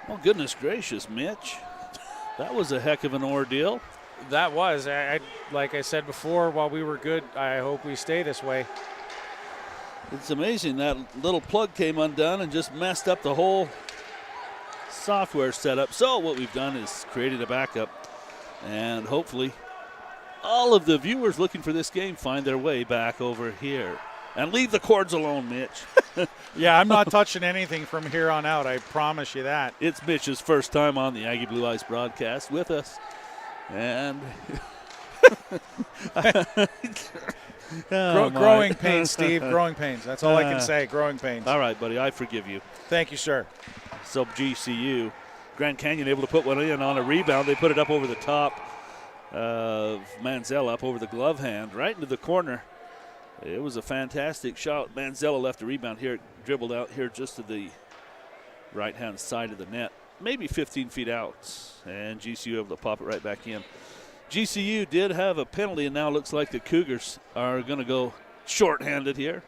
Oh, goodness gracious, Mitch. That was a heck of an ordeal. That was. Like I said before, while we were good, I hope we stay this way. It's amazing that little plug came undone and just messed up the whole software setup. So what we've done is created a backup, and hopefully all of the viewers looking for this game find their way back over here. And leave the cords alone, Mitch. Yeah, I'm not touching anything from here on out. I promise you that. It's Mitch's first time on the Aggie Blue Ice broadcast with us. And growing pains, Steve. Growing pains. That's all I can say. Growing pains. All right, buddy. I forgive you. Thank you, sir. So GCU, Grand Canyon able to put one in on a rebound. They put it up over the top of Manzella, up over the glove hand, right into the corner. It was a fantastic shot. Manzella left a rebound here, dribbled out here just to the right-hand side of the net, maybe 15 feet out, and GCU able to pop it right back in. GCU did have a penalty, and now looks like the Cougars are going to go shorthanded here.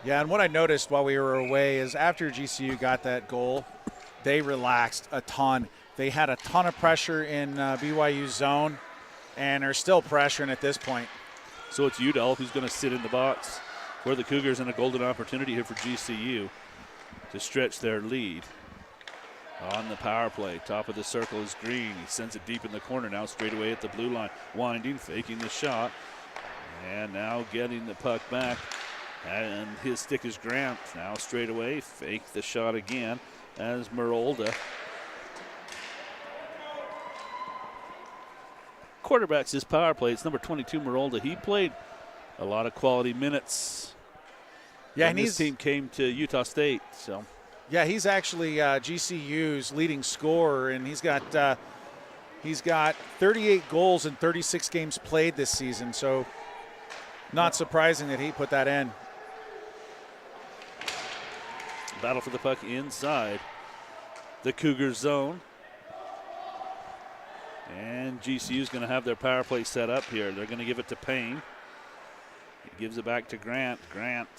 Yeah, and what I noticed while we were away is after GCU got that goal, they relaxed a ton. They had a ton of pressure in BYU's zone and are still pressuring at this point. So it's Udall who's going to sit in the box for the Cougars, and a golden opportunity here for GCU to stretch their lead on the power play. Top of the circle is Green. He sends it deep in the corner now, straight away at the blue line. Winding, faking the shot, and now getting the puck back. And his stick is Grant. Now straight away, fake the shot again as Merolda quarterbacks his power play. It's number 22, Merolda. He played a lot of quality minutes. Yeah, and his team came to Utah State. So, yeah, he's actually GCU's leading scorer, and he's got 38 goals in 36 games played this season. So, not surprising that he put that in. Battle for the puck inside the Cougars zone. And GCU's going to have their power play set up here. They're going to give it to Payne. He gives it back to Grant. Grant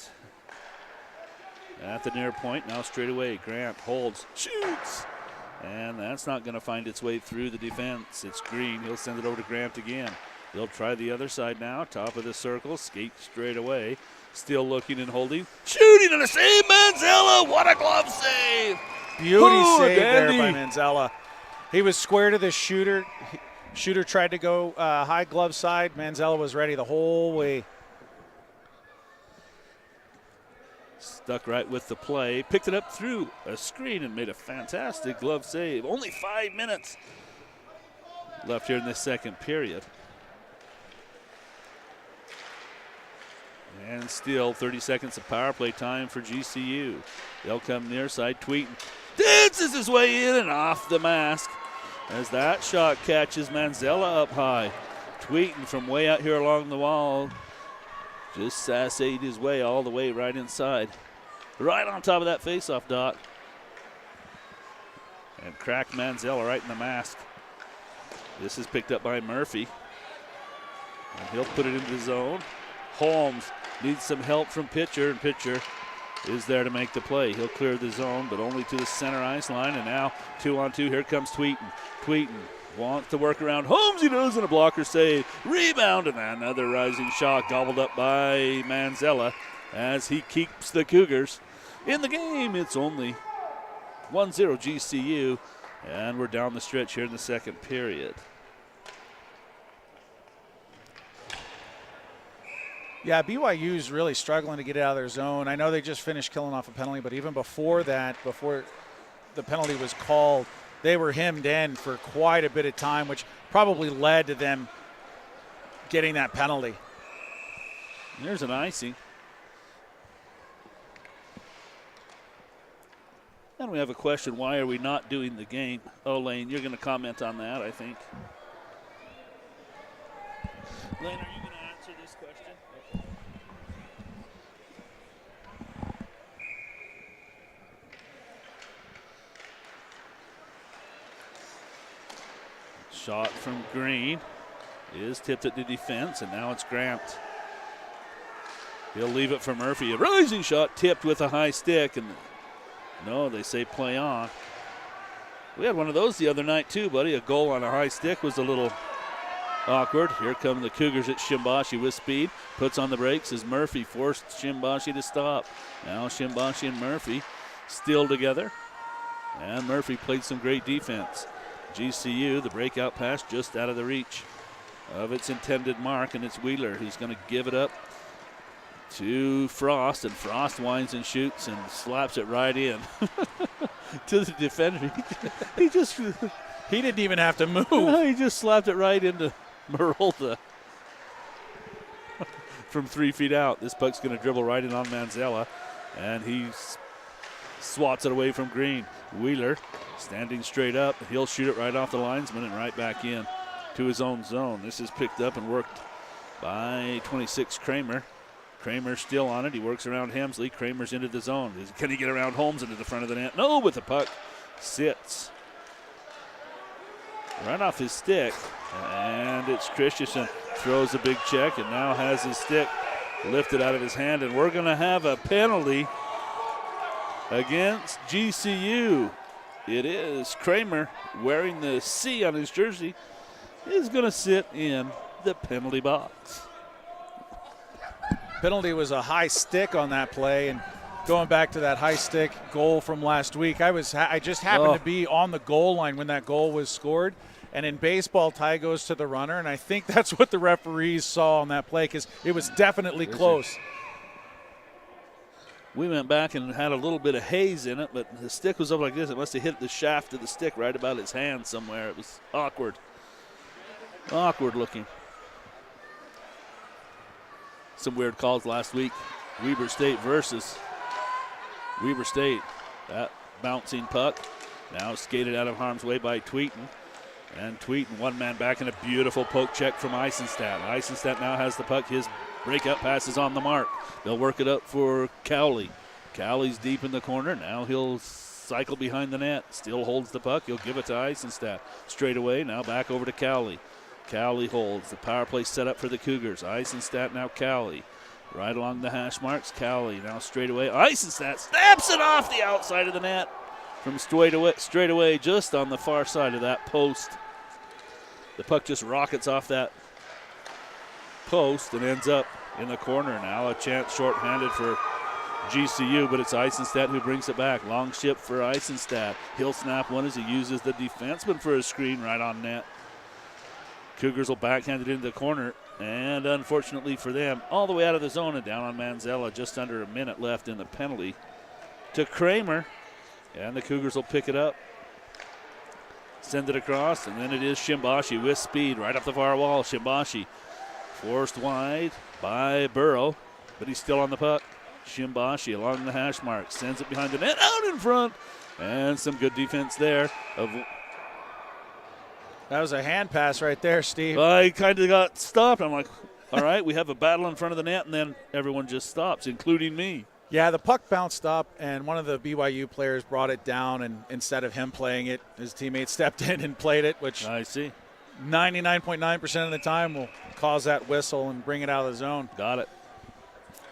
at the near point. Now straight away, Grant holds, shoots. And that's not going to find its way through the defense. It's Green. He'll send it over to Grant again. He'll try the other side now. Top of the circle. Skate straight away. Still looking and holding. Shooting and a save, Manzella. What a glove save. Beauty save there by Manzella. He was square to the shooter. Shooter tried to go high glove side. Manzella was ready the whole way. Stuck right with the play. Picked it up through a screen and made a fantastic glove save. Only 5 minutes left here in this second period. And still 30 seconds of power play time for GCU. They'll come near side. Tweetin dances his way in and off the mask as that shot catches Manzella up high. Tweetin from way out here along the wall just sasayed his way all the way right inside. Right on top of that faceoff dot. And cracked Manzella right in the mask. This is picked up by Murphy. And he'll put it into the zone. Holmes needs some help from Pitcher, and Pitcher is there to make the play. He'll clear the zone, but only to the center ice line, and now 2-on-2. Here comes Tweetin. Tweetin wants to work around Holmes. He does, and a blocker save. Rebound, and another rising shot gobbled up by Manzella as he keeps the Cougars in the game. It's only 1-0 GCU, and we're down the stretch here in the second period. Yeah, BYU's really struggling to get out of their zone. I know they just finished killing off a penalty, but even before that, before the penalty was called, they were hemmed in for quite a bit of time, which probably led to them getting that penalty. There's an icing. And we have a question, why are we not doing the game? Oh, Lane, you're going to comment on that, I think. Lane, are you going to answer this question? Shot from Green is tipped at the defense, and now it's Grant. He'll leave it for Murphy. A rising shot tipped with a high stick, and No, they say play on. We had one of those the other night too, buddy. A goal on a high stick was a little awkward. Here come the Cougars at Shimbashi with speed. Puts on the brakes as Murphy forced Shimbashi to stop. Now Shimbashi and Murphy still together. And Murphy played some great defense. GCU, the breakout pass just out of the reach of its intended mark, and it's Wheeler who's going to give it up to Frost, and Frost winds and shoots and slaps it right in to the defender. He didn't even have to move. He just slapped it right into Merolda from 3 feet out. This puck's going to dribble right in on Manzella, and he swats it away from Green. Wheeler standing straight up. He'll shoot it right off the linesman and right back in to his own zone. This is picked up and worked by 26 Kramer. Kramer's still on it. He works around Hemsley. Kramer's into the zone. Can he get around Holmes into the front of the net? No, but the puck sits right off his stick. And it's Christensen. Throws a big check and now has his stick lifted out of his hand. And we're going to have a penalty against GCU. It is Kramer wearing the C on his jersey is going to sit in the penalty box. Penalty was a high stick on that play, and going back to that high stick goal from last week, I just happened to be on the goal line when that goal was scored. And in baseball, tie goes to the runner, and I think that's what the referees saw on that play because it was definitely close. We went back and had a little bit of haze in it, but the stick was up like this. It must have hit the shaft of the stick right about his hand somewhere. It was awkward. Awkward looking. Some weird calls last week. Weber State versus Weber State. That bouncing puck now skated out of harm's way by Tweeton. And Tweeton, one man back, and a beautiful poke check from Eisenstadt. Eisenstadt now has the puck. His breakup pass is on the mark. They'll work it up for Cowley. Cowley's deep in the corner. Now he'll cycle behind the net. Still holds the puck. He'll give it to Eisenstadt. Straight away, now back over to Cowley. Cowley holds. The power play set up for the Cougars. Eisenstadt now Cowley. Right along the hash marks. Cowley now straight away. Eisenstadt snaps it off the outside of the net from straight away just on the far side of that post. The puck just rockets off that post and ends up in the corner now. A chance shorthanded for GCU, but it's Eisenstadt who brings it back. Long ship for Eisenstadt. He'll snap one as he uses the defenseman for a screen right on net. Cougars will backhand it into the corner, and unfortunately for them, all the way out of the zone and down on Manzella. Just under a minute left in the penalty to Kramer, and the Cougars will pick it up, send it across, and then it is Shimbashi with speed right up the far wall. Shimbashi forced wide by Burrow, but he's still on the puck. Shimbashi along the hash mark, sends it behind the net, out in front, and some good defense there. That was a hand pass right there, Steve. I kind of got stopped. I'm like, all right, we have a battle in front of the net, and then everyone just stops, including me. Yeah, the puck bounced up, and one of the BYU players brought it down, and instead of him playing it, his teammate stepped in and played it, which I see. 99.9% of the time will cause that whistle and bring it out of the zone. Got it.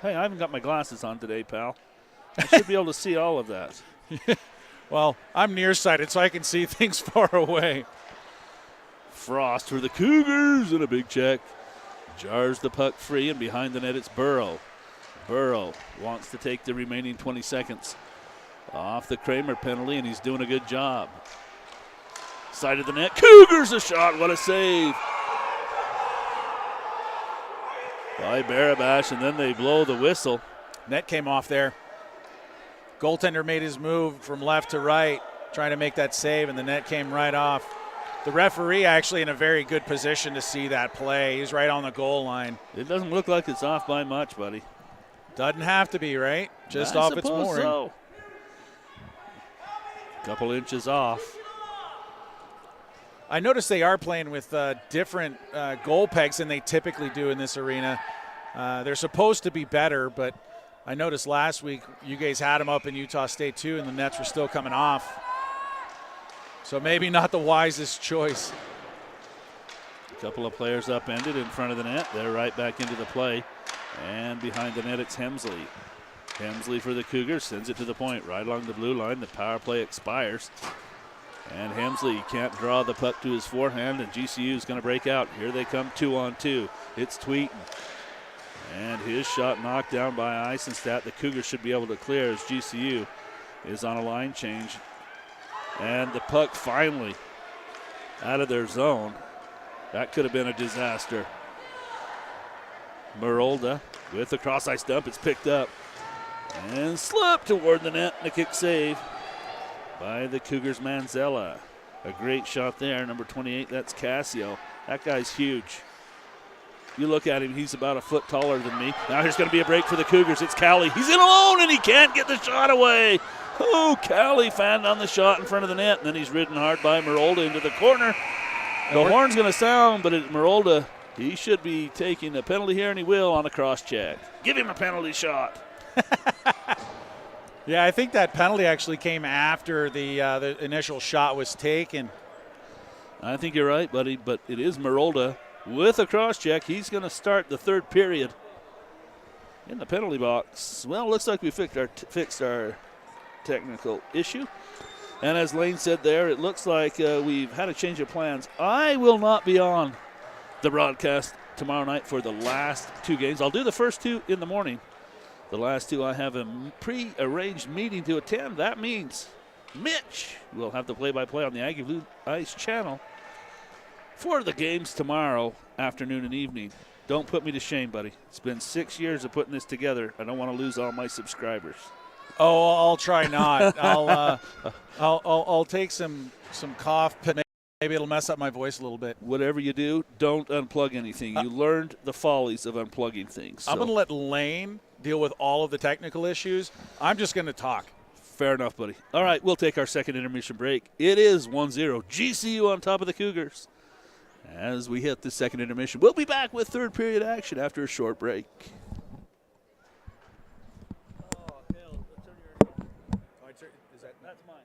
Hey, I haven't got my glasses on today, pal. I should be able to see all of that. Well, I'm nearsighted, so I can see things far away. Frost for the Cougars, and a big check. Jars the puck free, and behind the net it's Burrow. Burrow wants to take the remaining 20 seconds off the Kramer penalty, and he's doing a good job. Side of the net, Cougars a shot, what a save by Barabash, and then they blow the whistle. Net came off there. Goaltender made his move from left to right, trying to make that save, and the net came right off. The referee actually in a very good position to see that play. He's right on the goal line. It doesn't look like it's off by much, buddy. Doesn't have to be, right? Just off its mooring. So. Couple inches off. I noticed they are playing with different goal pegs than they typically do in this arena. They're supposed to be better, but I noticed last week you guys had them up in Utah State too, and the nets were still coming off. So maybe not the wisest choice. A couple of players upended in front of the net. They're right back into the play. And behind the net, it's Hemsley. Hemsley for the Cougars sends it to the point right along the blue line. The power play expires. And Hemsley can't draw the puck to his forehand, and GCU is going to break out. Here they come 2-on-2. It's Tweeten. And his shot knocked down by Eisenstadt. The Cougars should be able to clear as GCU is on a line change. And the puck finally out of their zone. That could have been a disaster. Merolda with the cross-ice dump. It's picked up and slipped toward the net. And a kick save by the Cougars' Manzella. A great shot there, number 28, that's Casio. That guy's huge. You look at him, he's about a foot taller than me. Now here's going to be a break for the Cougars. It's Cowley. He's in alone, and he can't get the shot away. Oh, Cowley fanned on the shot in front of the net, and then he's ridden hard by Merolda into the corner. The horn's going to sound, but Merolda, he should be taking a penalty here, and he will on a cross-check. Give him a penalty shot. Yeah, I think that penalty actually came after the initial shot was taken. I think you're right, buddy, but it is Merolda with a cross-check. He's going to start the third period in the penalty box. Well, looks like we fixed our technical issue. And as Lane said there, it looks like we've had a change of plans. I will not be on the broadcast tomorrow night for the last two games. I'll do the first two in the morning. The last two I have a pre-arranged meeting to attend. That means Mitch will have the play-by-play on the Aggie Blue Ice channel for the games tomorrow afternoon and evening. Don't put me to shame, buddy. It's been 6 years of putting this together. I don't want to lose all my subscribers. Oh, I'll try not. I'll take some cough. Maybe it'll mess up my voice a little bit. Whatever you do, don't unplug anything. You learned the follies of unplugging things. So. I'm going to let Lane deal with all of the technical issues. I'm just going to talk. Fair enough, buddy. All right, we'll take our second intermission break. It is 1-0. GCU on top of the Cougars. As we hit the second intermission, we'll be back with third period action after a short break. That's mine.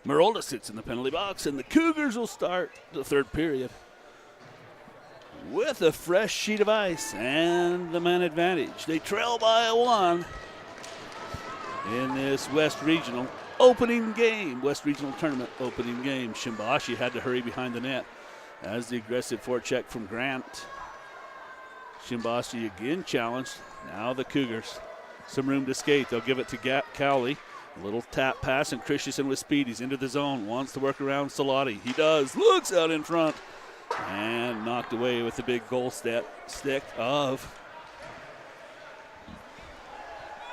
Merolda sits in the penalty box, and the Cougars will start the third period with a fresh sheet of ice and the man advantage. They trail by 1 in this West Regional opening game, West Regional Tournament opening game. Shimbashi had to hurry behind the net as the aggressive forecheck from Grant. Shimbashi again challenged. Now the Cougars. Some room to skate. They'll give it to Cowley. A little tap pass, and Christensen with speed. He's into the zone. Wants to work around Salati. He does. Looks out in front. And knocked away with the big goal stick of...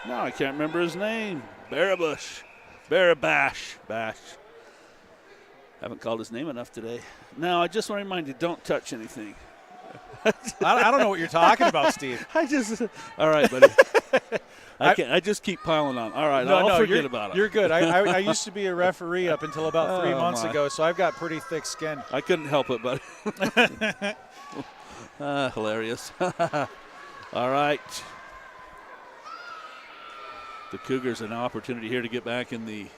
No, I can't remember his name. Barabash. Haven't called his name enough today. Now, I just want to remind you, don't touch anything. I don't know what you're talking about, Steve. All right, buddy. I just keep piling on. All right, I'll forget about it. You're good. I used to be a referee up until about 3 months ago, so I've got pretty thick skin. I couldn't help it, buddy. Hilarious. All right. The Cougars an opportunity here to get back in the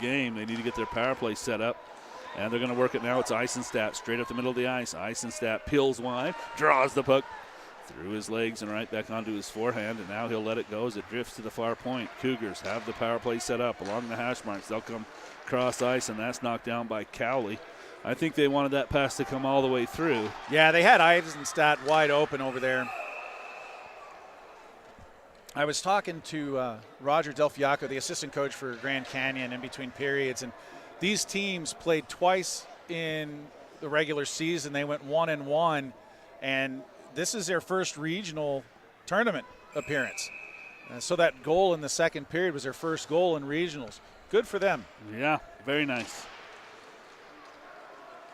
game. They need to get their power play set up. And they're going to work it now. It's Eisenstadt straight up the middle of the ice. Eisenstadt peels wide, draws the puck through his legs and right back onto his forehand. And now he'll let it go as it drifts to the far point. Cougars have the power play set up along the hash marks. They'll come cross ice, and that's knocked down by Cowley. I think they wanted that pass to come all the way through. Yeah, they had Eisenstadt wide open over there. I was talking to Roger Del Fiacco, the assistant coach for Grand Canyon, in between periods, and these teams played twice in the regular season. They went 1-1, and this is their first regional tournament appearance. So that goal in the second period was their first goal in regionals. Good for them. Yeah, very nice.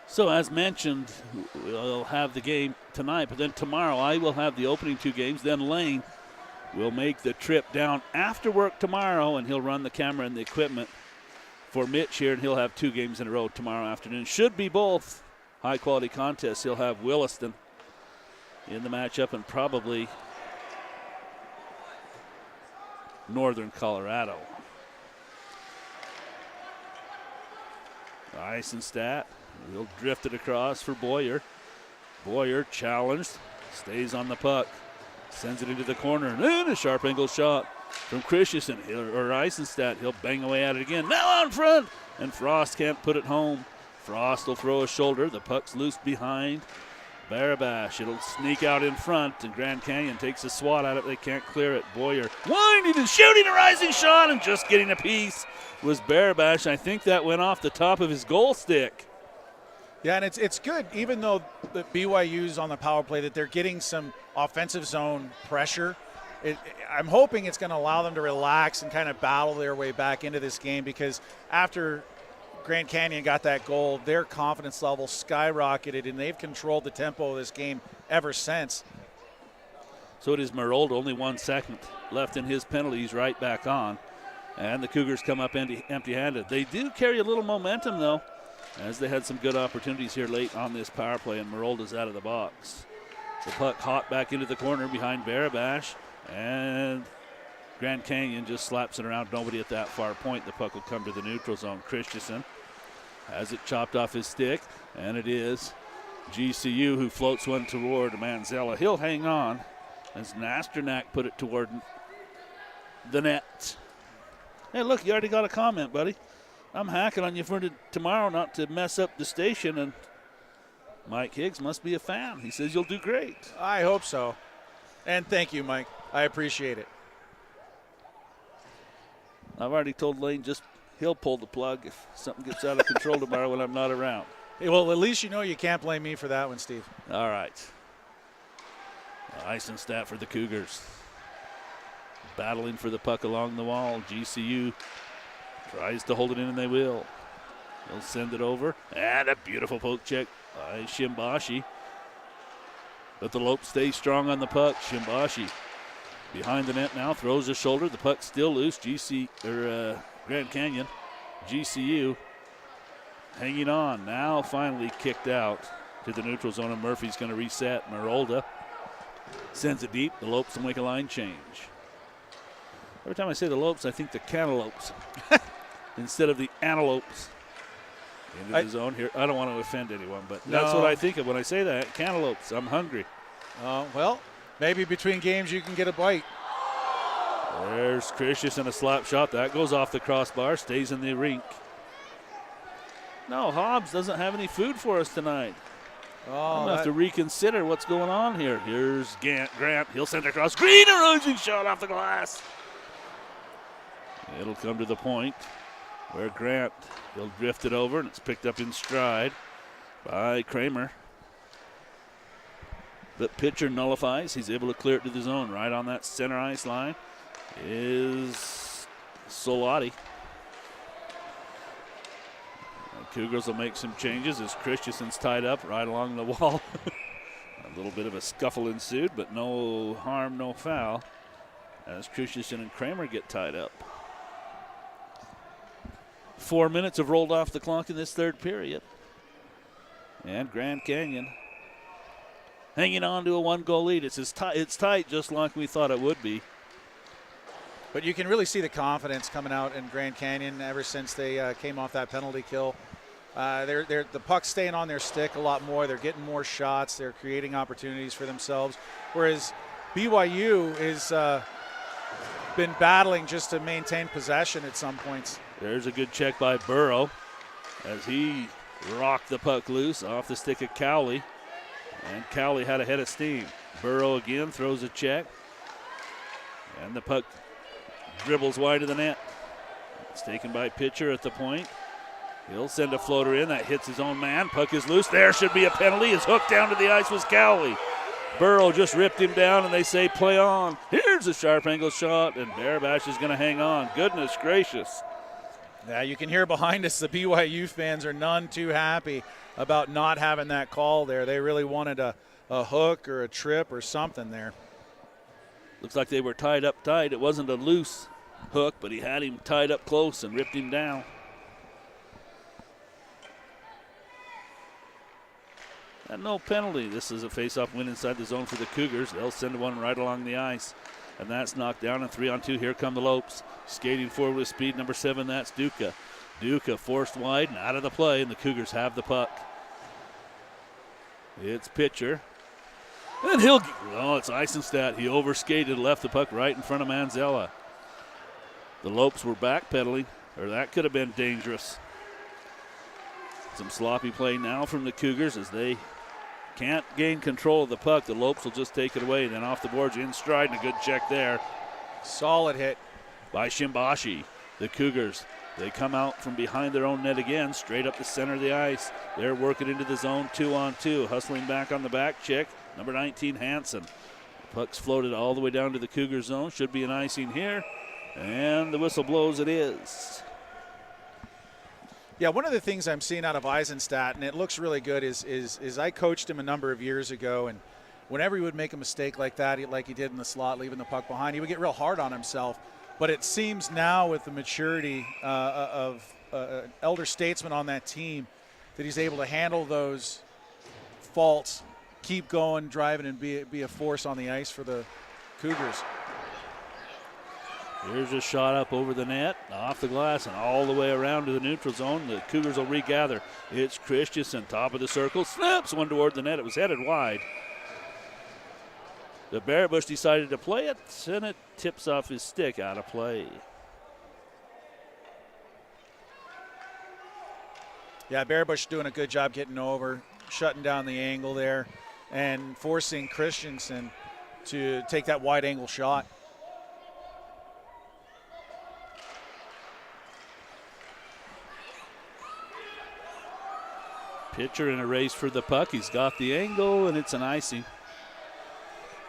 So as mentioned, we'll have the game tonight, but then tomorrow I will have the opening 2 games. Then Lane will make the trip down after work tomorrow, and he'll run the camera and the equipment for Mitch here, and he'll have 2 games in a row tomorrow afternoon. Should be both high-quality contests. He'll have Williston in the matchup and probably Northern Colorado. Eisenstadt will drift it across for Boyer. Boyer challenged, stays on the puck, sends it into the corner, and then a sharp angle shot from Christensen or Eisenstadt. He'll bang away at it again. Now out front, and Frost can't put it home. Frost will throw a shoulder. The puck's loose behind Barabash. It'll sneak out in front, and Grand Canyon takes a swat at it. They can't clear it. Boyer winding and shooting a rising shot, and just getting a piece was Barabash. I think that went off the top of his goal stick. Yeah, and it's good, even though the BYU's on the power play, that they're getting some offensive zone pressure. I'm hoping it's going to allow them to relax and kind of battle their way back into this game, because after Grand Canyon got that goal, their confidence level skyrocketed, and they've controlled the tempo of this game ever since. So it is Merolda, only 1 second left in his penalty. He's right back on, and the Cougars come up empty-handed. They do carry a little momentum, though, as they had some good opportunities here late on this power play, and Merolda's out of the box. The puck hot back into the corner behind Barabash, and Grand Canyon just slaps it around. Nobody at that far point. The puck will come to the neutral zone. Christensen has it chopped off his stick, and it is GCU who floats one toward Manzella. He'll hang on as Nasternak put it toward the net. Hey, look, you already got a comment, buddy. I'm hacking on you for tomorrow not to mess up the station, and Mike Higgs must be a fan. He says you'll do great. I hope so. And thank you, Mike. I appreciate it. I've already told Lane he'll pull the plug if something gets out of control tomorrow when I'm not around. Hey, well, at least you know you can't blame me for that one, Steve. All right. Eisenstadt for the Cougars. Battling for the puck along the wall. GCU tries to hold it in, and they will. They'll send it over. And a beautiful poke check by Shimbashi. But the Lopes stay strong on the puck. Shimbashi behind the net now, throws a shoulder. The puck's still loose. Grand Canyon. GCU hanging on. Now finally kicked out to the neutral zone, and Murphy's going to reset. Merolda sends it deep. The Lopes will make a line change. Every time I say the Lopes, I think the Cantaloupes instead of the Antelopes. Into the zone here. I don't want to offend anyone, but that's what I think of when I say that. Cantaloupes. I'm hungry. Well, maybe between games you can get a bite. There's Christensen, a slap shot. That goes off the crossbar, stays in the rink. No, Hobbs doesn't have any food for us tonight. I'm going to have to reconsider what's going on here. Here's Grant. He'll send it across. Green, a rising shot off the glass. It'll come to the point where Grant, he'll drift it over, and it's picked up in stride by Kramer. The pitcher nullifies. He's able to clear it to the zone. Right on that center ice line is Solati. Cougars will make some changes as Christensen's tied up right along the wall. A little bit of a scuffle ensued, but no harm, no foul, as Christensen and Kramer get tied up. 4 minutes have rolled off the clock in this third period. And Grand Canyon hanging on to a one-goal lead. It's tight just like we thought it would be. But you can really see the confidence coming out in Grand Canyon ever since they came off that penalty kill. The puck's staying on their stick a lot more. They're getting more shots. They're creating opportunities for themselves. Whereas BYU has been battling just to maintain possession at some points. There's a good check by Burrow as he rocked the puck loose off the stick of Cowley. And Cowley had a head of steam. Burrow again throws a check. And the puck dribbles wide of the net. It's taken by pitcher at the point. He'll send a floater in. That hits his own man. Puck is loose. There should be a penalty. His hook down to the ice was Cowley. Burrow just ripped him down, and they say play on. Here's a sharp angle shot, and Barabash is going to hang on. Goodness gracious. Yeah, you can hear behind us the BYU fans are none too happy about not having that call there. They really wanted a hook or a trip or something there. Looks like they were tied up tight. It wasn't a loose hook, but he had him tied up close and ripped him down. And no penalty. This is a face-off win inside the zone for the Cougars. They'll send one right along the ice. And that's knocked down, and 3-on-2. Here come the Lopes. Skating forward with speed, number 7, that's Duca. Duca forced wide and out of the play, and the Cougars have the puck. It's pitcher. And it's Eisenstadt. He overskated, left the puck right in front of Manzella. The Lopes were backpedaling, or that could have been dangerous. Some sloppy play now from the Cougars as they can't gain control of the puck. The Lopes will just take it away. Then off the boards, in stride, and a good check there. Solid hit by Shimbashi. The Cougars, they come out from behind their own net again, straight up the center of the ice. They're working into the zone 2-on-2. Hustling back on the back check, number 19, Hansen. The puck's floated all the way down to the Cougar zone. Should be an icing here. And the whistle blows, it is. Yeah, one of the things I'm seeing out of Eisenstadt, and it looks really good, is I coached him a number of years ago, and whenever he would make a mistake like that, like he did in the slot, leaving the puck behind, he would get real hard on himself. But it seems now with the maturity of elder statesman on that team that he's able to handle those faults, keep going, driving, and be a force on the ice for the Cougars. Here's a shot up over the net, off the glass, and all the way around to the neutral zone. The Cougars will regather. It's Christensen, top of the circle, snaps one toward the net. It was headed wide. The Barabush decided to play it, and it tips off his stick out of play. Yeah, Barabush doing a good job getting over, shutting down the angle there, and forcing Christensen to take that wide angle shot. Pitcher in a race for the puck. He's got the angle, and it's an icing.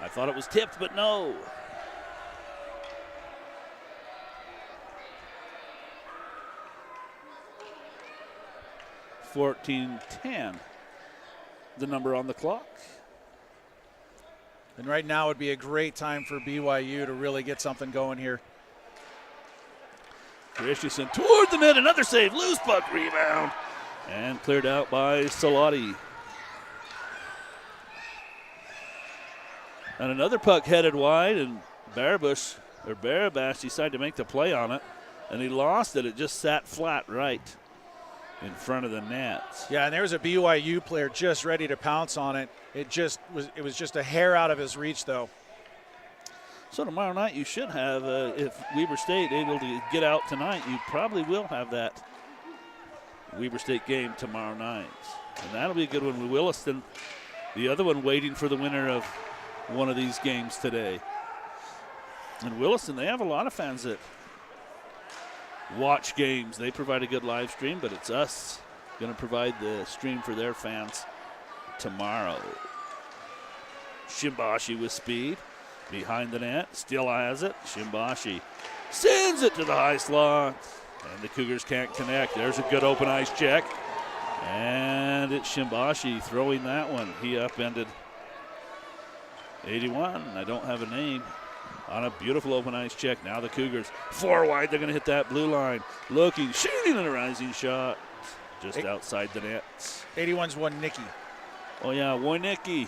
I thought it was tipped, but no. .14:10, the number on the clock. And right now would be a great time for BYU to really get something going here. Christensen toward the net, another save, loose puck rebound. And cleared out by Salati. And another puck headed wide, and Barabash decided to make the play on it, and he lost it. It just sat flat right. in front of the net. Yeah, and there was a BYU player just ready to pounce on it. It was just a hair out of his reach, though. So tomorrow night you should have, if Weber State able to get out tonight, you probably will have that Weber State game tomorrow night. And that'll be a good one with Williston. The other one waiting for the winner of one of these games today. And Williston, they have a lot of fans that watch games. They provide a good live stream, but it's us going to provide the stream for their fans tomorrow. Shimbashi with speed. Behind the net, still has it. Shimbashi sends it to the high slot. And the Cougars can't connect. There's a good open ice check. And it's Shimbashi throwing that one. He upended 81. I don't have a name. On a beautiful open ice check. Now the Cougars 4 wide. They're going to hit that blue line. Looking, shooting, and a rising shot. Just outside the net. 81's one Nicky. Oh, yeah, Wojnicki.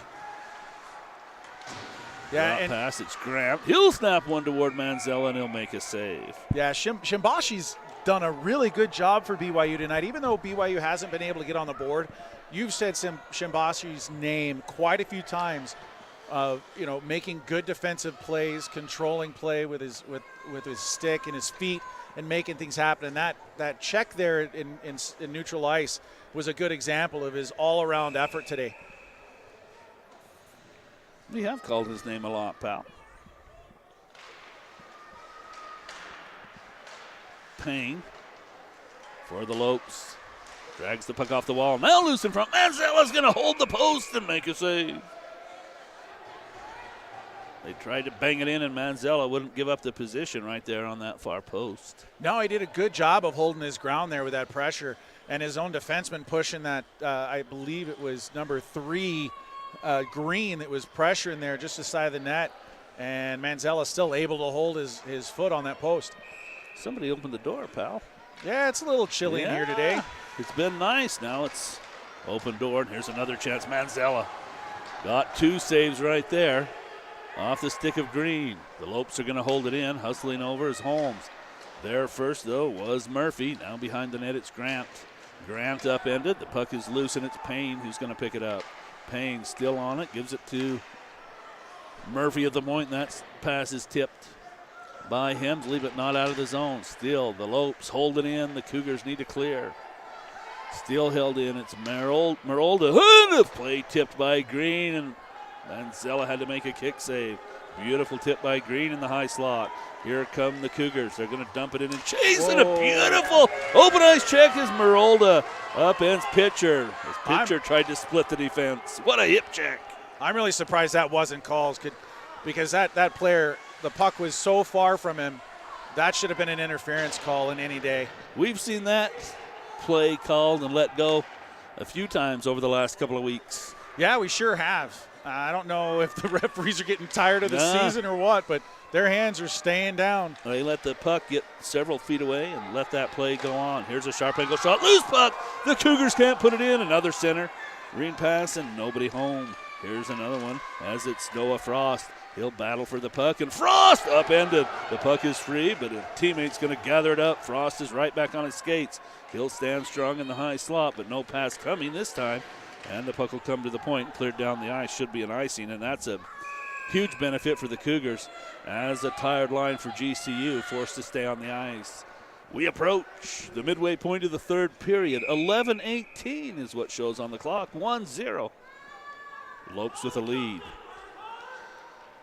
Yeah, and pass, it's Grant. He'll snap one toward Manzella, and he'll make a save. Yeah, Shimbashi's done a really good job for BYU tonight. Even though BYU hasn't been able to get on the board, you've said Shimbashi's name quite a few times. Making good defensive plays, controlling play with his stick and his feet, and making things happen. And that check there in neutral ice was a good example of his all-around effort today. We have called his name a lot, pal. Payne for the Lopes. Drags the puck off the wall. Now loose in front. Manzella's going to hold the post and make a save. They tried to bang it in, and Manzella wouldn't give up the position right there on that far post. No, he did a good job of holding his ground there with that pressure. And his own defenseman pushing that, I believe it was number 3, Green, that was pressuring there just the side of the net, and Manzella still able to hold his foot on that post. Somebody opened the door, pal. Yeah, it's a little chilly in here today. It's been nice. Now it's open door, and here's another chance. Manzella got 2 saves right there off the stick of Green. The Lopes are going to hold it in. Hustling over is Holmes. There first, though, was Murphy. Now behind the net, it's Grant. Grant upended. The puck is loose, and it's Payne who's going to pick it up. Payne still on it, gives it to Murphy at the point, and that pass is tipped by him to leave it not out of the zone. Still, the Lopes hold it in. The Cougars need to clear. Still held in. It's Merolda. Play tipped by Green, and Manzella had to make a kick save. Beautiful tip by Green in the high slot. Here come the Cougars. They're going to dump it in and chase it. A beautiful open ice check as Merolda upends Pitcher. As Pitcher tried to split the defense. What a hip check. I'm really surprised that wasn't called because that player, the puck was so far from him. That should have been an interference call in any day. We've seen that play called and let go a few times over the last couple of weeks. Yeah, we sure have. I don't know if the referees are getting tired of the season or what, but their hands are staying down. They let the puck get several feet away and let that play go on. Here's a sharp angle shot. Loose puck. The Cougars can't put it in. Another center. Green pass and nobody home. Here's another one as it's Noah Frost. He'll battle for the puck, and Frost upended. The puck is free, but a teammate's going to gather it up. Frost is right back on his skates. He'll stand strong in the high slot, but no pass coming this time. And the puck will come to the point, cleared down the ice. Should be an icing, and that's a huge benefit for the Cougars as a tired line for GCU forced to stay on the ice. We approach the midway point of the third period. 11:18 is what shows on the clock. 1-0. Lopes with a lead.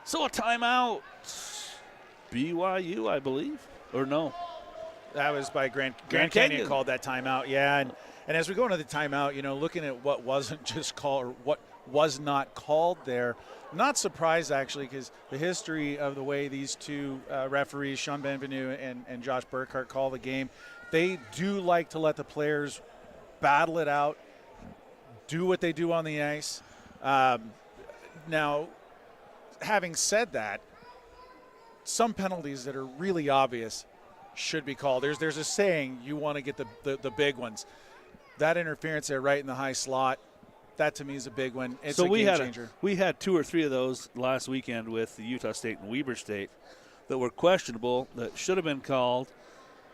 So a timeout. BYU, I believe, or no? That was by Grand Canyon called that timeout, yeah. And as we go into the timeout, looking at what wasn't just called or what was not called there, I'm not surprised actually because the history of the way these two referees, Sean Benvenu and Josh Burkhart, call the game, they do like to let the players battle it out, do what they do on the ice. Now, having said that, some penalties that are really obvious should be called. There's a saying, you want to get the big ones. That interference there right in the high slot, that to me is a big one. It's a game changer. We had 2 or 3 of those last weekend with the Utah State and Weber State that were questionable, that should have been called,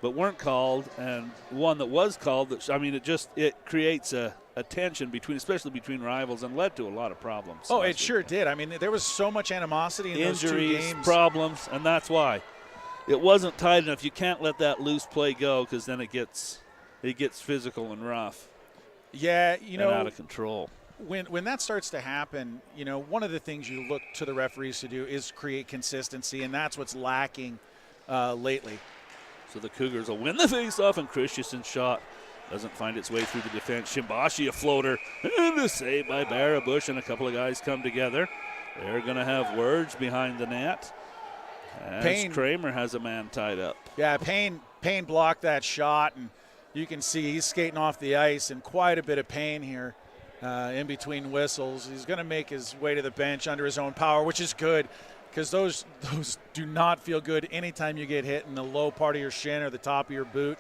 but weren't called, and one that was called. It creates a tension especially between rivals, and led to a lot of problems. Oh, it sure did. I mean, there was so much animosity in those 2 games. Injuries, problems, and that's why it wasn't tight enough. You can't let that loose play go, because then it gets physical and rough. Yeah, and out of control. When that starts to happen, one of the things you look to the referees to do is create consistency, and that's what's lacking lately. So the Cougars will win the faceoff, and Christensen's shot doesn't find its way through the defense. Shimbashi a floater, and a save by Barabush, and a couple of guys come together. They're going to have words behind the net, as Kramer has a man tied up. Yeah, Payne blocked that shot, and you can see he's skating off the ice in quite a bit of pain here. In between whistles, he's going to make his way to the bench under his own power, which is good, because those do not feel good anytime you get hit in the low part of your shin or the top of your boot.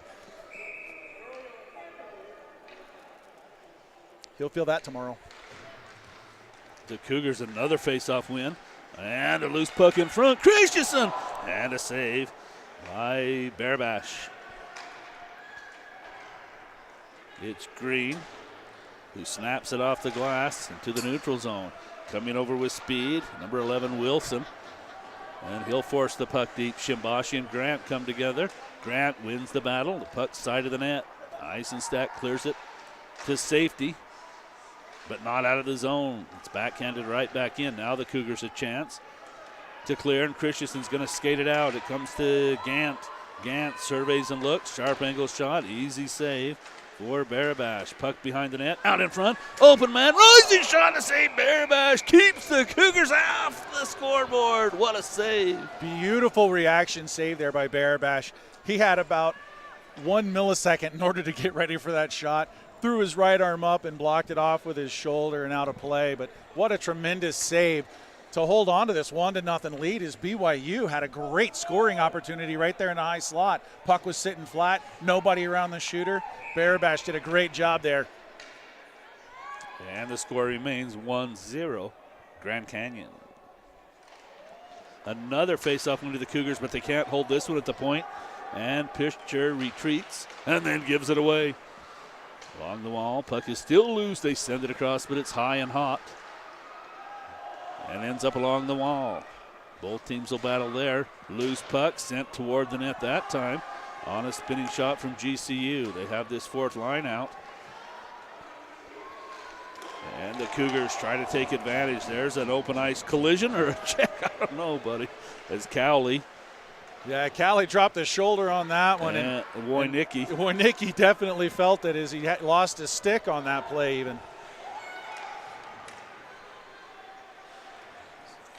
He'll feel that tomorrow. The Cougars another face-off win, and a loose puck in front. Christensen, and a save by Barabash. It's Green, who snaps it off the glass into the neutral zone. Coming over with speed, number 11, Wilson. And he'll force the puck deep. Shimbashi and Grant come together. Grant wins the battle. The puck side of the net. Eisenstadt clears it to safety, but not out of the zone. It's backhanded right back in. Now the Cougars a chance to clear, and Christensen's going to skate it out. It comes to Gant. Gant surveys and looks. Sharp angle shot. Easy save for Barabash. Puck behind the net, out in front, open man, rising shot to save. Barabash keeps the Cougars off the scoreboard. What a save. Beautiful reaction save there by Barabash. He had about 1 millisecond in order to get ready for that shot. Threw his right arm up and blocked it off with his shoulder and out of play. But what a tremendous save to hold on to this 1-0 lead, as BYU had a great scoring opportunity right there in the high slot. Puck was sitting flat, nobody around the shooter. Barabash did a great job there. And the score remains 1-0, Grand Canyon. Another face-off win to the Cougars, but they can't hold this one at the point. And Pitcher retreats and then gives it away. Along the wall, puck is still loose. They send it across, but it's high and hot. And ends up along the wall. Both teams will battle there. Loose puck sent toward the net that time. On a spinning shot from GCU. They have this fourth line out. And the Cougars try to take advantage. There's an open ice collision or a check. I don't know, buddy. As Cowley. Yeah, Cowley dropped his shoulder on that one. And Wojnicki definitely felt it as he lost his stick on that play even.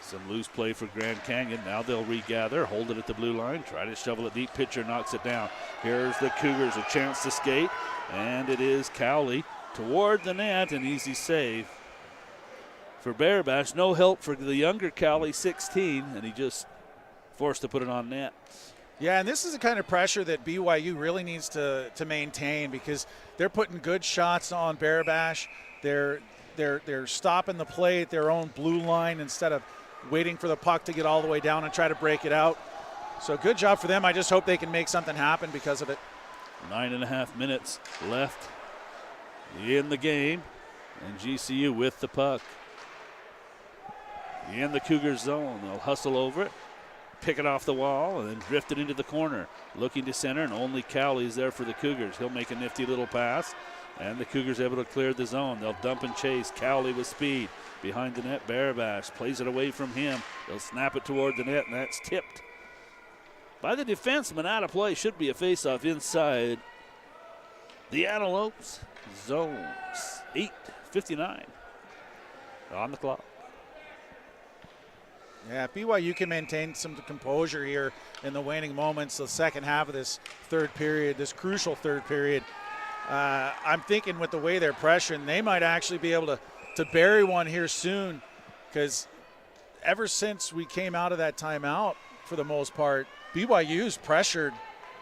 Some loose play for Grand Canyon. Now they'll regather, hold it at the blue line, try to shovel it deep. Pitcher knocks it down. Here's the Cougars, a chance to skate, and it is Cowley toward the net, an easy save for Barabash. No help for the younger Cowley, 16, and he just forced to put it on net. Yeah, and this is the kind of pressure that BYU really needs to maintain, because they're putting good shots on Barabash. They're stopping the play at their own blue line instead of waiting for the puck to get all the way down and try to break it out. So good job for them. I just hope they can make something happen because of it. 9.5 minutes left in the game, and GCU with the puck in the Cougars zone. They'll hustle over it, pick it off the wall, and then drift it into the corner. Looking to center, and only Cowley is there for the Cougars. He'll make a nifty little pass, and the Cougars able to clear the zone. They'll dump and chase. Cowley with speed. Behind the net, Barabash plays it away from him. They'll snap it toward the net, and that's tipped by the defenseman. Out of play. Should be a faceoff inside the Antelopes zone. 8:59 on the clock. Yeah, BYU can maintain some composure here in the waning moments, the second half of this third period, this crucial third period. I'm thinking with the way they're pressuring, they might actually be able to bury one here soon, because ever since we came out of that timeout, for the most part, BYU's pressured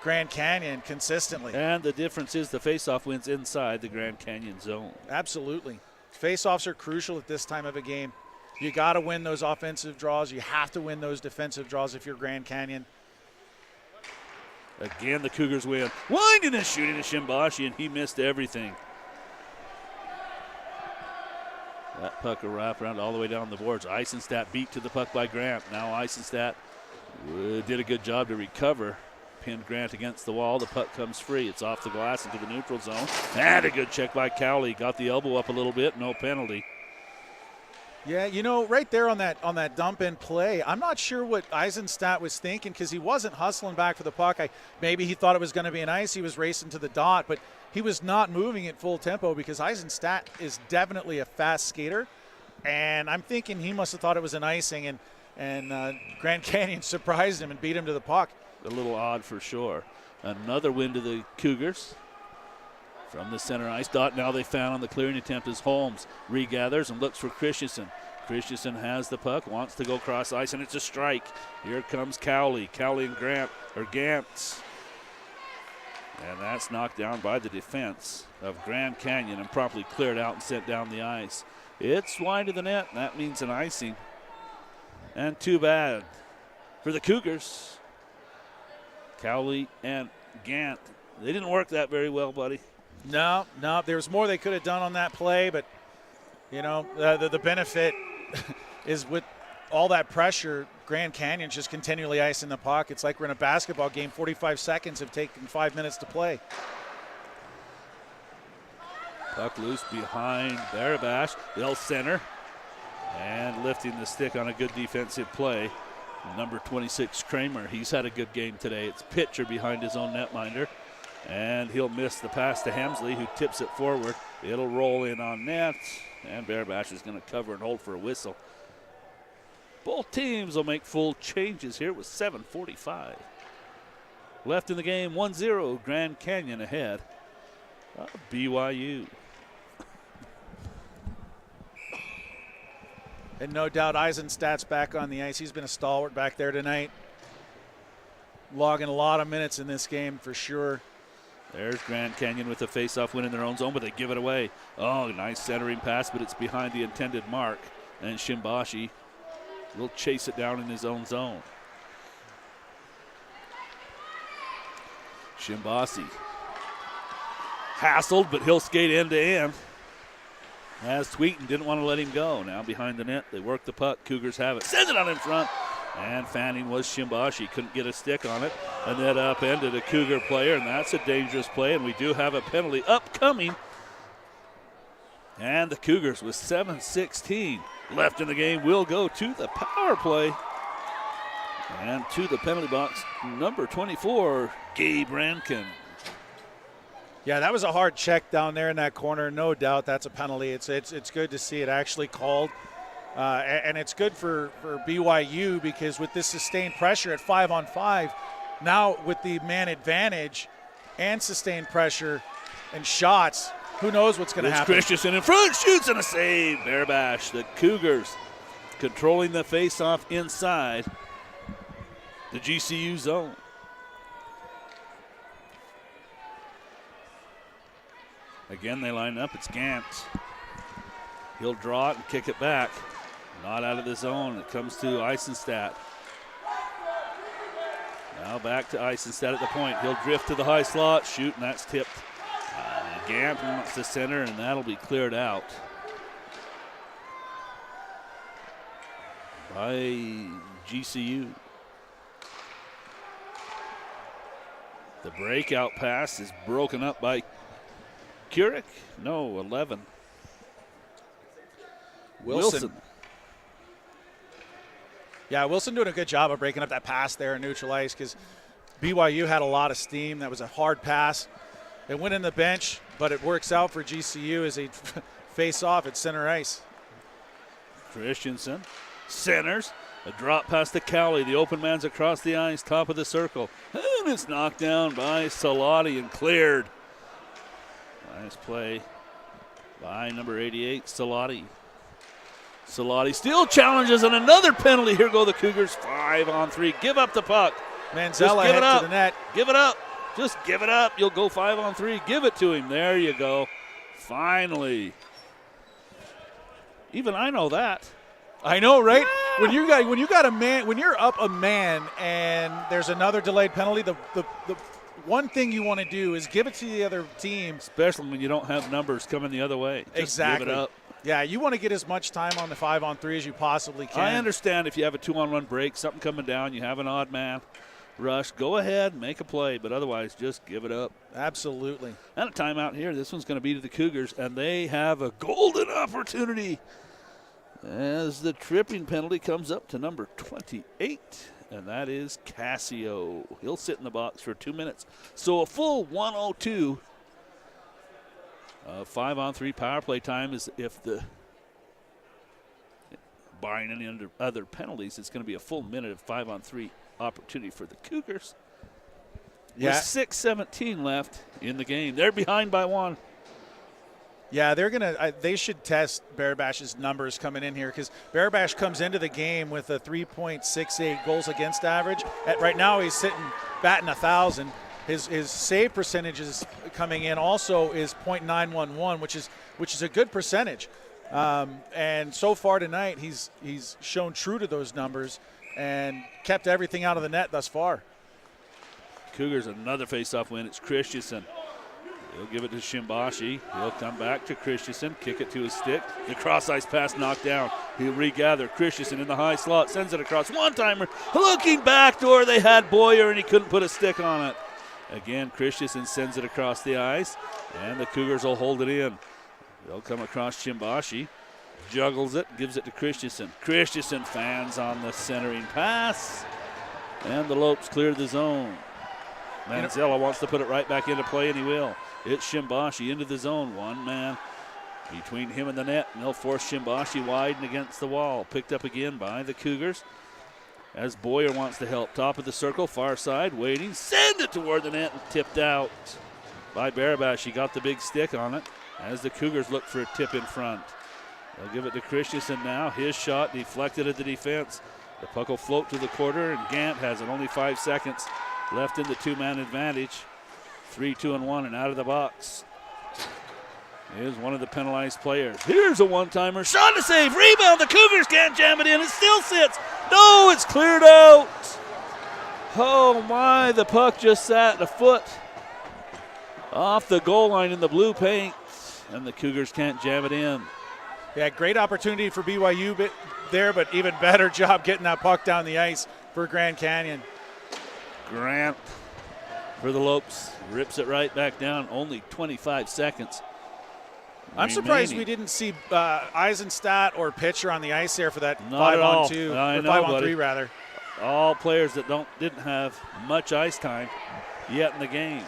Grand Canyon consistently. And the difference is the faceoff wins inside the Grand Canyon zone. Absolutely. Faceoffs are crucial at this time of a game. You got to win those offensive draws. You have to win those defensive draws if you're Grand Canyon. Again, the Cougars win. Winding and shooting to Shimbashi, and he missed everything. That puck will wrap around all the way down the boards. Eisenstadt beat to the puck by Grant. Now Eisenstadt did a good job to recover. Pinned Grant against the wall. The puck comes free. It's off the glass into the neutral zone. And a good check by Cowley. Got the elbow up a little bit. No penalty. Yeah, right there on that dump in play, I'm not sure what Eisenstadt was thinking because he wasn't hustling back for the puck. Maybe he thought it was going to be an ice. He was racing to the dot, but he was not moving at full tempo because Eisenstadt is definitely a fast skater. And I'm thinking he must have thought it was an icing, and Grand Canyon surprised him and beat him to the puck. A little odd for sure. Another win to the Cougars. From the center ice dot, now they found on the clearing attempt as Holmes regathers and looks for Christensen. Christensen has the puck, wants to go cross ice, and it's a strike. Here comes Cowley. Cowley and Gantz. And that's knocked down by the defense of Grand Canyon and promptly cleared out and sent down the ice. It's wide of the net, and that means an icing. And too bad for the Cougars. Cowley and Gant, they didn't work that very well, buddy. No, there was more they could have done on that play, but, the benefit is with all that pressure, Grand Canyon's just continually icing the puck. It's like we're in a basketball game. 45 seconds have taken 5 minutes to play. Puck loose behind Barabash. They'll center. And lifting the stick on a good defensive play. Number 26, Kramer. He's had a good game today. It's Pitcher behind his own netminder. And he'll miss the pass to Hemsley, who tips it forward. It'll roll in on net. And Barabash is going to cover and hold for a whistle. Both teams will make full changes here with 7:45 left in the game. 1-0, Grand Canyon ahead of BYU. And no doubt Eisenstadt's back on the ice. He's been a stalwart back there tonight. Logging a lot of minutes in this game for sure. There's Grand Canyon with a face-off win in their own zone, but they give it away. Oh, nice centering pass, but it's behind the intended mark. And Shimbashi will chase it down in his own zone. Shimbashi hassled, but he'll skate end to end. As Tweeten didn't want to let him go. Now behind the net, they work the puck. Cougars have it. Sends it out in front. And fanning was Shimbashi. Couldn't get a stick on it. And that upended a Cougar player, and that's a dangerous play. And we do have a penalty upcoming. And the Cougars with 7:16 left in the game will go to the power play. And to the penalty box, number 24, Gabe Rankin. Yeah, that was a hard check down there in that corner. No doubt that's a penalty. It's good to see it actually called. And it's good for BYU because with this sustained pressure at 5-on-5, now with the man advantage and sustained pressure and shots, who knows what's going to happen. Christensen in front, shoots and a save. Barabash, the Cougars controlling the face-off inside the GCU zone. Again, they line up. It's Gantz. He'll draw it and kick it back. Not out of the zone. It comes to Eisenstadt. Now back to Eisenstadt at the point. He'll drift to the high slot, shoot, and that's tipped. Gant wants the center, and that'll be cleared out by GCU. The breakout pass is broken up by Keurig. No, 11. Wilson. Yeah, Wilson doing a good job of breaking up that pass there in neutral ice because BYU had a lot of steam. That was a hard pass. It went in the bench, but it works out for GCU as they face off at center ice. Christensen centers. A drop pass to Cowley. The open man's across the ice, top of the circle. And it's knocked down by Salati and cleared. Nice play by number 88, Salati. Salati still challenges, and another penalty. Here go the Cougars, 5-on-3. Give up the puck. Manzella head to the net. Give it up. Just give it up. You'll go 5-on-3. Give it to him. There you go. Finally. Even I know that. I know, right? Yeah. when you got a man, when you're up a man and there's another delayed penalty, the one thing you want to do is give it to the other team, especially when you don't have numbers coming the other way. Just exactly. Give it up. Yeah, you want to get as much time on the 5-on-3 as you possibly can. I understand if you have a 2-on-1 break, something coming down, you have an odd man rush, go ahead, make a play, but otherwise just give it up. Absolutely. And a timeout here. This one's going to be to the Cougars, and they have a golden opportunity as the tripping penalty comes up to number 28, and that is Cassio. He'll sit in the box for 2 minutes. So a full 1:02 5-on-3 power play time is if barring any other penalties, it's going to be a full minute of 5-on-3 opportunity for the Cougars. Yeah. With 6:17 left in the game. They're behind by 1. Yeah, they should test Bearbash's numbers coming in here, because Bearbash comes into the game with a 3.68 goals against average. Right now he's batting 1,000. His save percentage is coming in also is .911, which is a good percentage. And so far tonight, he's shown true to those numbers and kept everything out of the net thus far. Cougars another face-off win. It's Christensen. He'll give it to Shimbashi. He'll come back to Christensen, kick it to his stick. The cross-ice pass knocked down. He'll regather. Christensen in the high slot, sends it across. One-timer, looking backdoor. They had Boyer, and he couldn't put a stick on it. Again, Christensen sends it across the ice, and the Cougars will hold it in. They'll come across Shimbashi, juggles it, gives it to Christensen. Christensen fans on the centering pass, and the Lopes clear the zone. Manzella wants to put it right back into play, and he will. It's Shimbashi into the zone. One man between him and the net, and they'll force Shimbashi wide and against the wall. Picked up again by the Cougars as Boyer wants to help. Top of the circle, far side, waiting. Send it toward the net and tipped out by Barabash. He got the big stick on it as the Cougars look for a tip in front. They'll give it to Christensen now. His shot deflected at the defense. The puck will float to the quarter, and Gant has it. Only 5 seconds left in the 2-man advantage. 3-2-1 and out of the box is one of the penalized players. Here's a one-timer. Shot to save. Rebound. The Cougars can't jam it in. It still sits. No, it's cleared out. Oh, my. The puck just sat a foot off the goal line in the blue paint, and the Cougars can't jam it in. Yeah, great opportunity for BYU there, but even better job getting that puck down the ice for Grand Canyon. Grant for the Lopes rips it right back down. Only 25 seconds. I'm surprised we didn't see Eisenstadt or Pitcher on the ice there for that 5-on-2 or 5-on-3 rather. All players that didn't have much ice time yet in the game.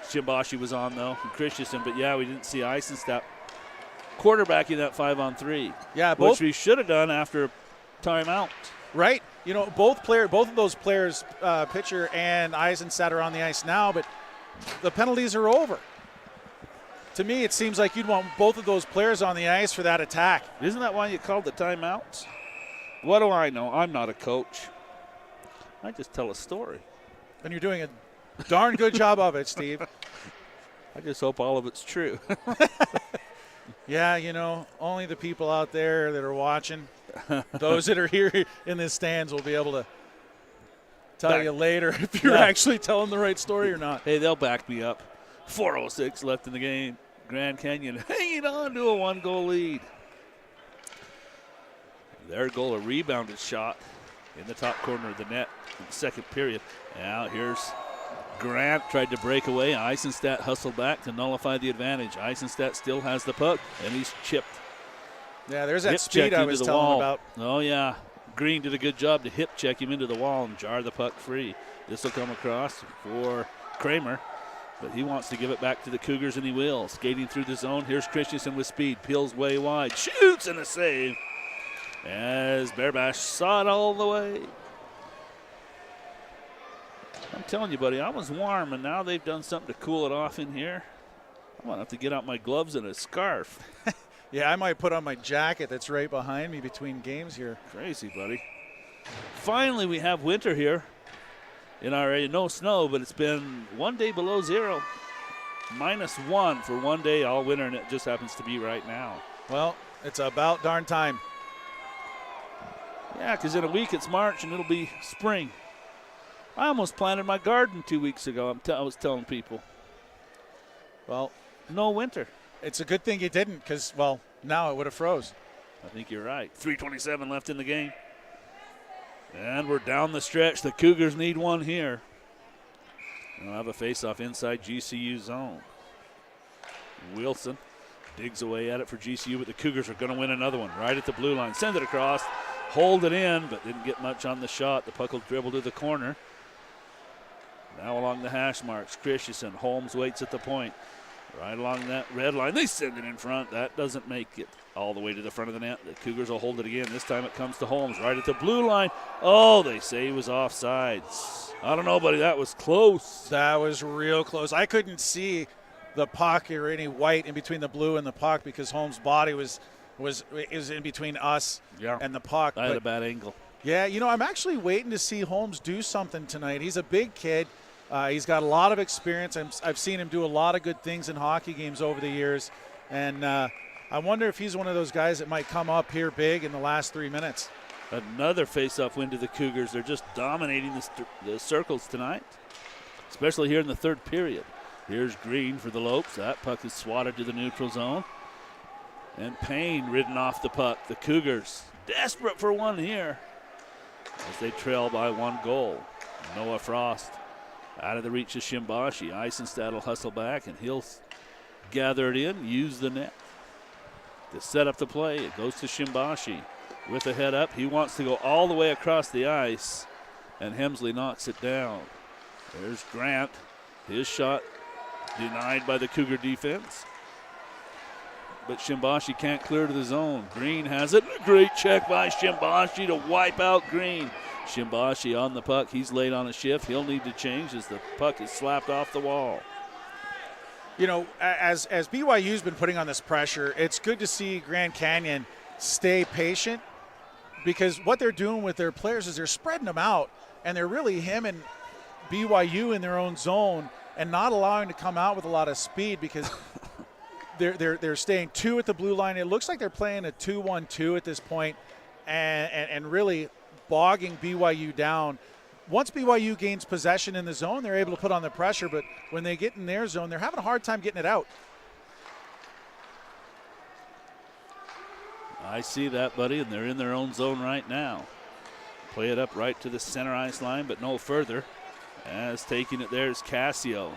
Shimbashi was on though, and Christensen, but yeah, we didn't see Eisenstadt quarterbacking that 5-on-3. Yeah, which we should have done after timeout. Right. You know, both of those players, Pitcher and Eisenstadt, are on the ice now, but the penalties are over. To me, it seems like you'd want both of those players on the ice for that attack. Isn't that why you called the timeouts? What do I know? I'm not a coach. I just tell a story. And you're doing a darn good job of it, Steve. I just hope all of it's true. Yeah, you know, only the people out there that are watching, those that are here in the stands will be able to tell you later if you're actually telling the right story or not. Hey, they'll back me up. 4:06 left in the game. Grand Canyon hanging on to a 1-goal lead. Their goal, a rebounded shot in the top corner of the net in the second period. Now here's Grant, tried to break away. Eisenstadt hustled back to nullify the advantage. Eisenstadt still has the puck, and he's chipped. Yeah, there's that speed I was telling about. Oh, yeah. Green did a good job to hip check him into the wall and jar the puck free. This will come across for Kramer, but he wants to give it back to the Cougars, and he will. Skating through the zone. Here's Christensen with speed. Peels way wide. Shoots and a save as Bearbash saw it all the way. I'm telling you, buddy, I was warm, and now they've done something to cool it off in here. I'm going to have to get out my gloves and a scarf. Yeah, I might put on my jacket that's right behind me between games here. Crazy, buddy. Finally, we have winter here in our area. No snow, but it's been 1 day below zero. -1 for 1 day all winter, and it just happens to be right now. Well, it's about darn time. Yeah, because in a week it's March and it'll be spring. I almost planted my garden 2 weeks ago. I was telling people. Well, no winter. It's a good thing you didn't because, well, now it would have froze. I think you're right. 3:27 left in the game. And we're down the stretch. The Cougars need one here. They'll have a face-off inside GCU zone. Wilson digs away at it for GCU, but the Cougars are going to win another one right at the blue line. Send it across, hold it in, but didn't get much on the shot. The puck will dribble to the corner. Now along the hash marks, Christensen. Holmes waits at the point. Right along that red line. They send it in front. That doesn't make it all the way to the front of the net. The Cougars will hold it again. This time it comes to Holmes right at the blue line. Oh, they say he was offsides. I don't know, buddy. That was close. That was real close. I couldn't see the puck or any white in between the blue and the puck because Holmes' body was in between us and the puck. I had a bad angle. Yeah, I'm actually waiting to see Holmes do something tonight. He's a big kid. He's got a lot of experience. I've seen him do a lot of good things in hockey games over the years. And I wonder if he's one of those guys that might come up here big in the last 3 minutes. Another face-off win to the Cougars. They're just dominating the circles tonight, especially here in the third period. Here's Green for the Lopes. That puck is swatted to the neutral zone. And Payne ridden off the puck. The Cougars desperate for one here as they trail by 1 goal. Noah Frost out of the reach of Shimbashi. Eisenstadt will hustle back, and he'll gather it in, use the net to set up the play. It goes to Shimbashi with a head up. He wants to go all the way across the ice, and Hemsley knocks it down. There's Grant. His shot denied by the Cougar defense. But Shimbashi can't clear to the zone. Green has it. A great check by Shimbashi to wipe out Green. Shimbashi on the puck. He's late on a shift. He'll need to change as the puck is slapped off the wall. As BYU's been putting on this pressure, it's good to see Grand Canyon stay patient because what they're doing with their players is they're spreading them out, and they're really him and BYU in their own zone and not allowing to come out with a lot of speed because they're staying 2 at the blue line. It looks like they're playing a 2-1-2 at this point and really bogging BYU down. Once BYU gains possession in the zone, they're able to put on the pressure, but when they get in their zone, they're having a hard time getting it out. I see that, buddy, and they're in their own zone right now. Play it up right to the center ice line, but no further. As taking it there is Cassio.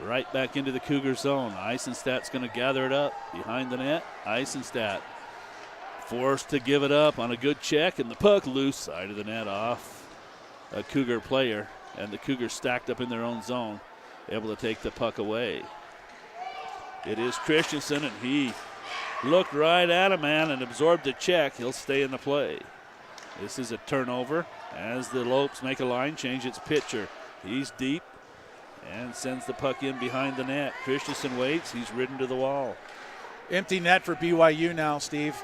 Right back into the Cougar zone. Eisenstadt's going to gather it up behind the net. Eisenstadt forced to give it up on a good check, and the puck loose side of the net off a Cougar player, and the Cougars stacked up in their own zone, able to take the puck away. It is Christensen, and he looked right at him, man, and absorbed the check. He'll stay in the play. This is a turnover. As the Lopes make a line change, it's Pitcher. He's deep and sends the puck in behind the net. Christensen waits. He's ridden to the wall. Empty net for BYU now, Steve.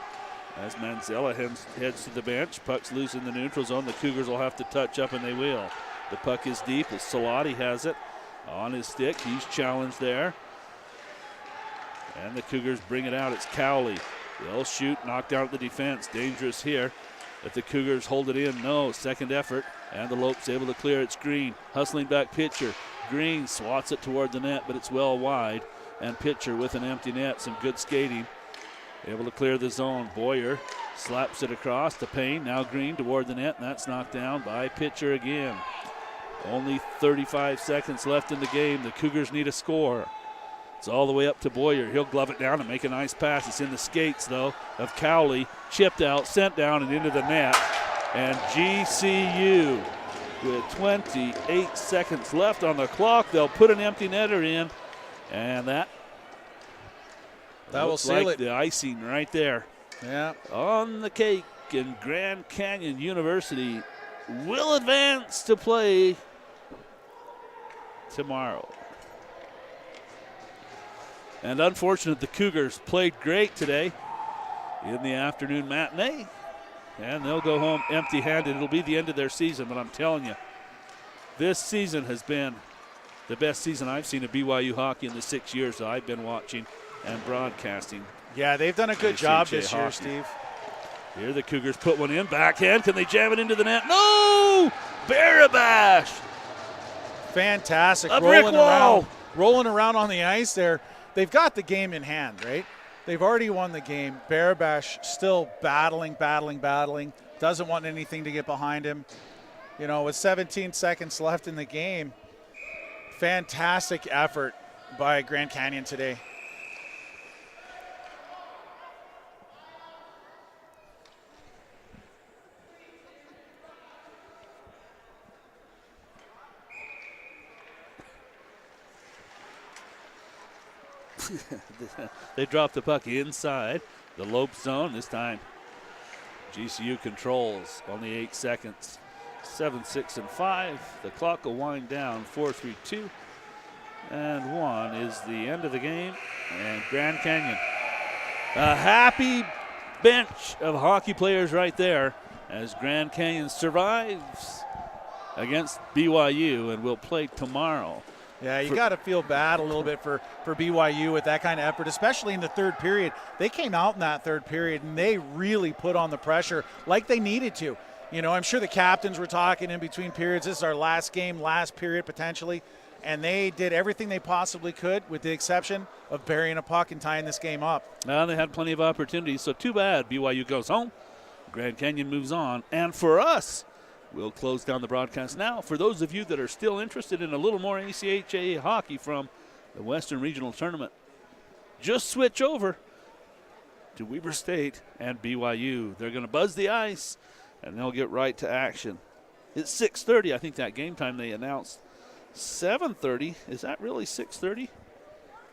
As Manzella heads to the bench, puck's loose in the neutral zone. The Cougars will have to touch up, and they will. The puck is deep as Salati has it on his stick. He's challenged there. And the Cougars bring it out. It's Cowley. They'll shoot, knock down at the defense. Dangerous here. If the Cougars hold it in, no. Second effort, and the Lopes able to clear. It's Green. Hustling back Pitcher. Green swats it toward the net, but it's well wide. And Pitcher with an empty net. Some good skating. Able to clear the zone. Boyer slaps it across to Payne. Now Green toward the net, and that's knocked down by Pitcher again. Only 35 seconds left in the game. The Cougars need a score. It's all the way up to Boyer. He'll glove it down and make a nice pass. It's in the skates, though, of Cowley. Chipped out, sent down, and into the net. And GCU, with 28 seconds left on the clock, they'll put an empty netter in, and that will seal like it. The icing right there. Yeah. On the cake, and Grand Canyon University will advance to play tomorrow. And unfortunate, the Cougars played great today in the afternoon matinee, and they'll go home empty-handed. It'll be the end of their season, but I'm telling you, this season has been the best season I've seen of BYU hockey in the 6 years that I've been watching and broadcasting. Yeah, they've done a good job this year, Steve. Here the Cougars put one in. Backhand. Can they jam it into the net? No! Barabash! Fantastic. A brick wall. Rolling around on the ice there. They've got the game in hand, right? They've already won the game. Barabash still battling. Doesn't want anything to get behind him. You know, with 17 seconds left in the game, fantastic effort by Grand Canyon today. They dropped the puck inside the Lope zone. This time GCU controls. Only 8 seconds. 7, 6, and 5. The clock will wind down. 4, 3, 2, and 1 is the end of the game. And Grand Canyon, a happy bench of hockey players right there as Grand Canyon survives against BYU and will play tomorrow. Yeah, you got to feel bad a little bit for BYU with that kind of effort, especially in the third period. They came out in that third period, and they really put on the pressure like they needed to. You know, I'm sure the captains were talking in between periods. This is our last game, last period potentially, and they did everything they possibly could with the exception of burying a puck and tying this game up. Well, they had plenty of opportunities, so too bad. BYU goes home. Grand Canyon moves on. And for us, we'll close down the broadcast now. For those of you that are still interested in a little more ACHA hockey from the Western Regional Tournament, just switch over to Weber State and BYU. They're going to buzz the ice, and they'll get right to action. It's 6:30. I think that game time they announced 7:30. Is that really 6:30?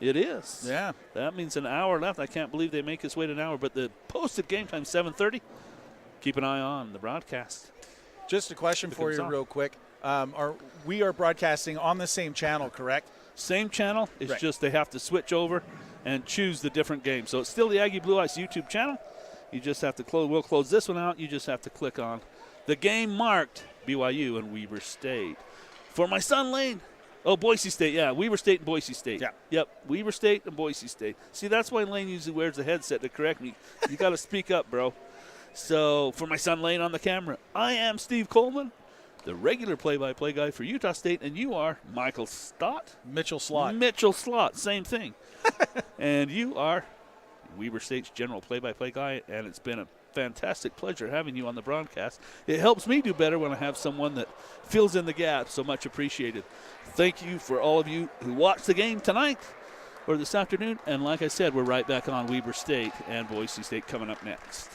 It is. Yeah. That means an hour left. I can't believe they make us wait an hour, but the posted game time 7:30. Keep an eye on the broadcast. Just a question for you real quick. We are broadcasting on the same channel, correct? Same channel. It's right. Just they have to switch over and choose the different game. So it's still the Aggie Blue Ice YouTube channel. You just have to close. We'll close this one out. You just have to click on the game marked BYU and Weber State. For my son Lane. Oh, Boise State. Yeah, Weber State and Boise State. Yeah. Yep, Weber State and Boise State. See, that's why Lane usually wears the headset to correct me. You got to speak up, bro. So for my son Lane on the camera, I am Steve Coleman, the regular play-by-play guy for Utah State, and you are Michael Stott. Mitchell Slot. Mitchell Slot, same thing. And you are Weber State's general play-by-play guy, and it's been a fantastic pleasure having you on the broadcast. It helps me do better when I have someone that fills in the gaps, so much appreciated. Thank you for all of you who watched the game tonight or this afternoon, and like I said, we're right back on Weber State and Boise State coming up next.